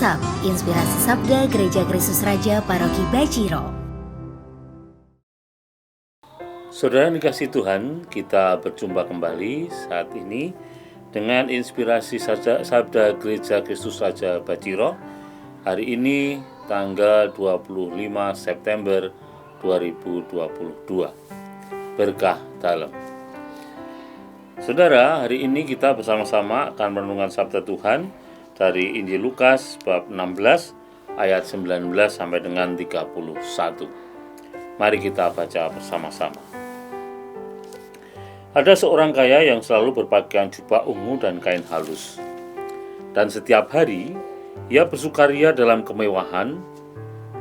WhatsApp Inspirasi Sabda Gereja Kristus Raja Paroki Baciro. Saudara dikasih Tuhan, kita berjumpa kembali saat ini dengan Inspirasi Sabda Gereja Kristus Raja Baciro. Hari ini tanggal 25 September 2022. Berkah dalam. Saudara, hari ini kita bersama-sama akan merenungkan Sabda Tuhan dari Injil Lukas bab 16 ayat 19 sampai dengan 31. Mari kita baca bersama-sama. Ada seorang kaya yang selalu berpakaian jubah ungu dan kain halus. Dan setiap hari ia bersukaria dalam kemewahan.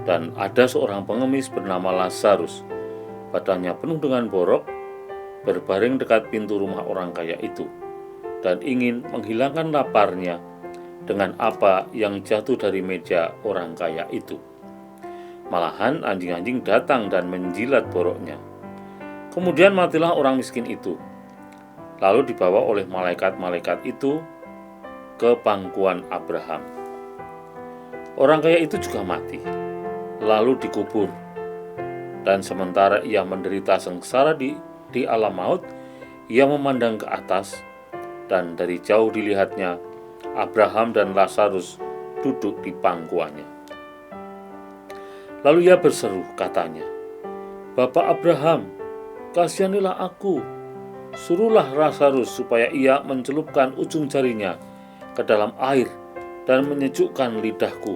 Dan ada seorang pengemis bernama Lazarus, badannya penuh dengan borok, berbaring dekat pintu rumah orang kaya itu, dan ingin menghilangkan laparnya dengan apa yang jatuh dari meja orang kaya itu. Malahan anjing-anjing datang dan menjilat boroknya. Kemudian matilah orang miskin itu, lalu dibawa oleh malaikat-malaikat itu ke pangkuan Abraham. Orang kaya itu juga mati, lalu dikubur. Dan sementara ia menderita sengsara di alam maut, ia memandang ke atas, dan dari jauh dilihatnya Abraham dan Lazarus duduk di pangkuannya. Lalu ia berseru, katanya, "Bapak Abraham, kasihanilah aku, suruhlah Lazarus supaya ia mencelupkan ujung jarinya ke dalam air dan menyejukkan lidahku,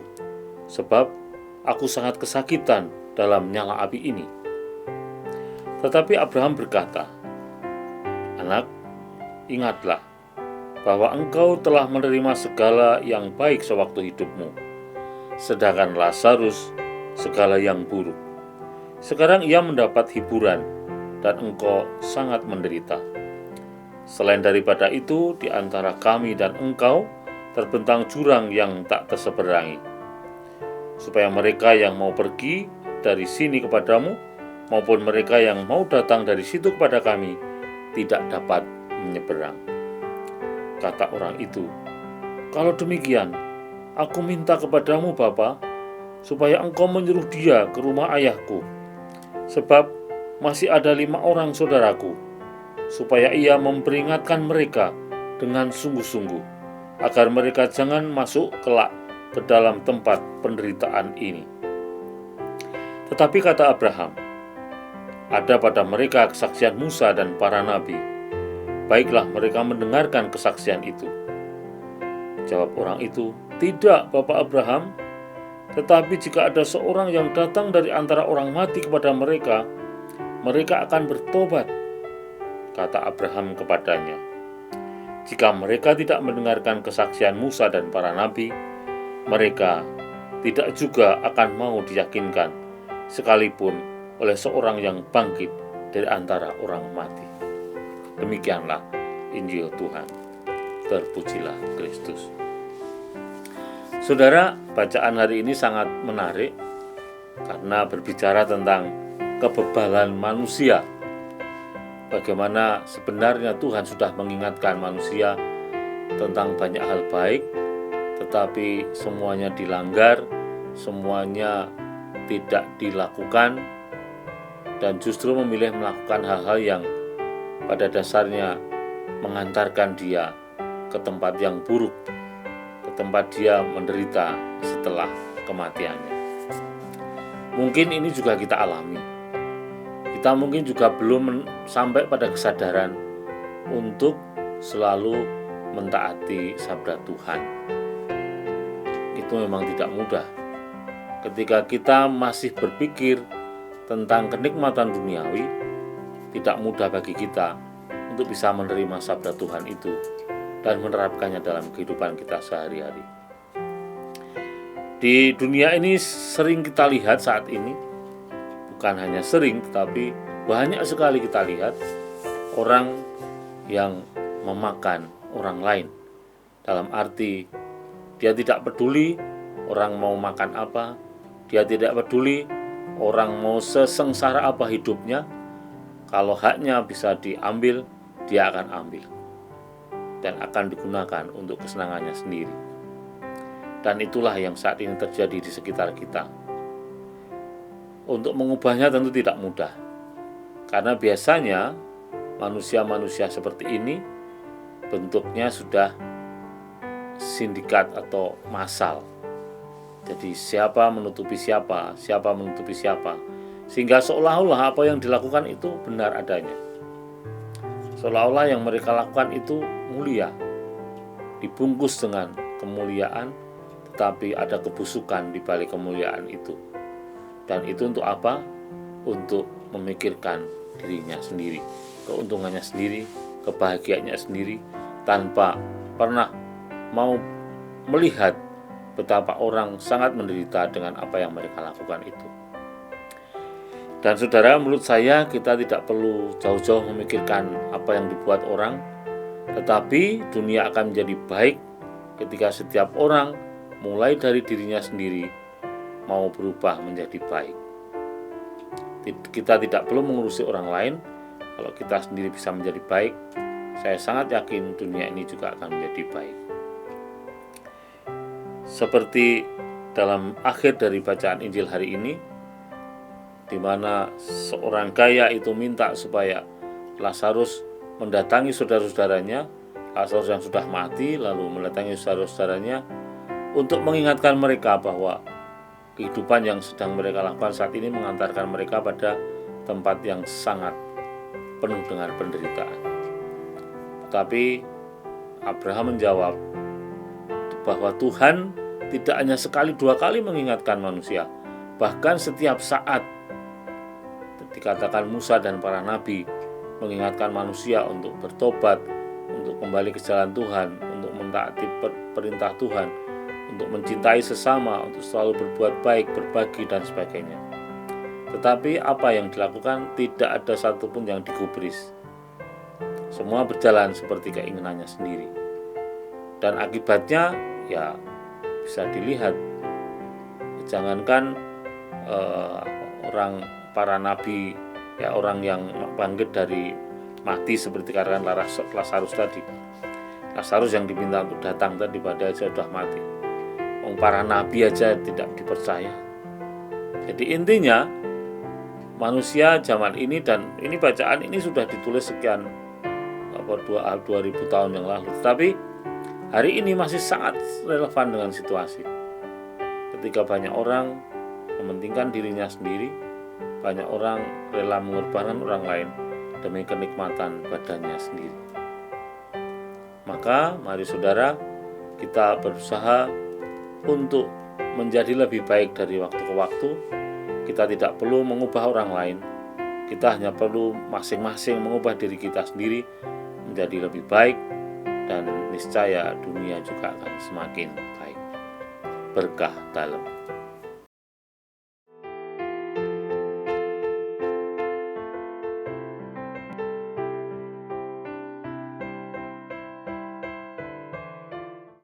sebab aku sangat kesakitan dalam nyala api ini." Tetapi Abraham berkata, "Anak, ingatlah bahwa engkau telah menerima segala yang baik sewaktu hidupmu, sedangkan Lazarus segala yang buruk. Sekarang ia mendapat hiburan, dan engkau sangat menderita. Selain daripada itu, di antara kami dan engkau terbentang jurang yang tak terseberangi, supaya mereka yang mau pergi dari sini kepadamu, maupun mereka yang mau datang dari situ kepada kami, tidak dapat menyeberang." Kata orang itu, "Kalau demikian, aku minta kepadamu, Bapa, supaya engkau menyuruh dia ke rumah ayahku, sebab masih ada 5 orang saudaraku, supaya ia memperingatkan mereka dengan sungguh-sungguh, agar mereka jangan masuk kelak ke dalam tempat penderitaan ini." Tetapi kata Abraham, "Ada pada mereka kesaksian Musa dan para nabi. Baiklah mereka mendengarkan kesaksian itu." Jawab orang itu, "Tidak, Bapak Abraham, tetapi jika ada seorang yang datang dari antara orang mati kepada mereka, mereka akan bertobat." Kata Abraham kepadanya, "Jika mereka tidak mendengarkan kesaksian Musa dan para nabi, mereka tidak juga akan mau diyakinkan, sekalipun oleh seorang yang bangkit dari antara orang mati." Demikianlah Injil Tuhan. Terpujilah Kristus. Saudara, bacaan hari ini sangat menarik karena berbicara tentang kebebalan manusia. Bagaimana sebenarnya Tuhan sudah mengingatkan manusia tentang banyak hal baik, tetapi semuanya dilanggar, semuanya tidak dilakukan, dan justru memilih melakukan hal-hal yang pada dasarnya mengantarkan dia ke tempat yang buruk, ke tempat dia menderita setelah kematiannya. Mungkin ini juga kita alami. Kita mungkin juga belum sampai pada kesadaran untuk selalu mentaati sabda Tuhan. Itu memang tidak mudah. Ketika kita masih berpikir tentang kenikmatan duniawi, tidak mudah bagi kita untuk bisa menerima sabda Tuhan itu dan menerapkannya dalam kehidupan kita sehari-hari. Di dunia ini sering kita lihat saat ini, bukan hanya sering, tetapi banyak sekali kita lihat orang yang memakan orang lain. Dalam arti, dia tidak peduli orang mau makan apa, dia tidak peduli orang mau sesengsara apa hidupnya. Kalau haknya bisa diambil, dia akan ambil dan akan digunakan untuk kesenangannya sendiri. Dan itulah yang saat ini terjadi di sekitar kita. Untuk mengubahnya tentu tidak mudah, karena biasanya manusia-manusia seperti ini bentuknya sudah sindikat atau massal. Jadi siapa menutupi siapa, siapa menutupi siapa, sehingga seolah-olah apa yang dilakukan itu benar adanya. Seolah-olah yang mereka lakukan itu mulia, dibungkus dengan kemuliaan, tetapi ada kebusukan di balik kemuliaan itu. Dan itu untuk apa? Untuk memikirkan dirinya sendiri, keuntungannya sendiri, kebahagiaannya sendiri, tanpa pernah mau melihat betapa orang sangat menderita dengan apa yang mereka lakukan itu. Dan saudara, menurut saya kita tidak perlu jauh-jauh memikirkan apa yang dibuat orang, tetapi dunia akan menjadi baik ketika setiap orang mulai dari dirinya sendiri mau berubah menjadi baik. Kita tidak perlu mengurusi orang lain. Kalau kita sendiri bisa menjadi baik, saya sangat yakin dunia ini juga akan menjadi baik. Seperti dalam akhir dari bacaan Injil hari ini, di mana seorang kaya itu minta supaya Lazarus mendatangi saudara-saudaranya, Lazarus yang sudah mati, lalu mendatangi saudara-saudaranya untuk mengingatkan mereka bahwa kehidupan yang sedang mereka lakukan saat ini mengantarkan mereka pada tempat yang sangat penuh dengan penderitaan. Tetapi Abraham menjawab bahwa Tuhan tidak hanya sekali dua kali mengingatkan manusia, bahkan setiap saat. Dikatakan Musa dan para nabi mengingatkan manusia untuk bertobat, untuk kembali ke jalan Tuhan, untuk mentaati perintah Tuhan, untuk mencintai sesama, untuk selalu berbuat baik, berbagi, dan sebagainya. Tetapi apa yang dilakukan tidak ada satupun yang digubris. Semua berjalan seperti keinginannya sendiri. Dan akibatnya ya bisa dilihat. Jangankan para nabi, ya orang yang bangkit dari mati seperti katakan Lazarus tadi. Lazarus yang diminta untuk datang tadi padahal sudah mati. Para nabi aja tidak dipercaya. Jadi intinya manusia zaman ini, dan ini bacaan ini sudah ditulis sekian 2000 tahun yang lalu, tetapi hari ini masih sangat relevan dengan situasi. Ketika banyak orang mementingkan dirinya sendiri, banyak orang rela mengorbankan orang lain demi kenikmatan badannya sendiri. Maka mari saudara, kita berusaha untuk menjadi lebih baik dari waktu ke waktu. Kita tidak perlu mengubah orang lain, kita hanya perlu masing-masing mengubah diri kita sendiri menjadi lebih baik, dan niscaya dunia juga akan semakin baik. Berkah dalam.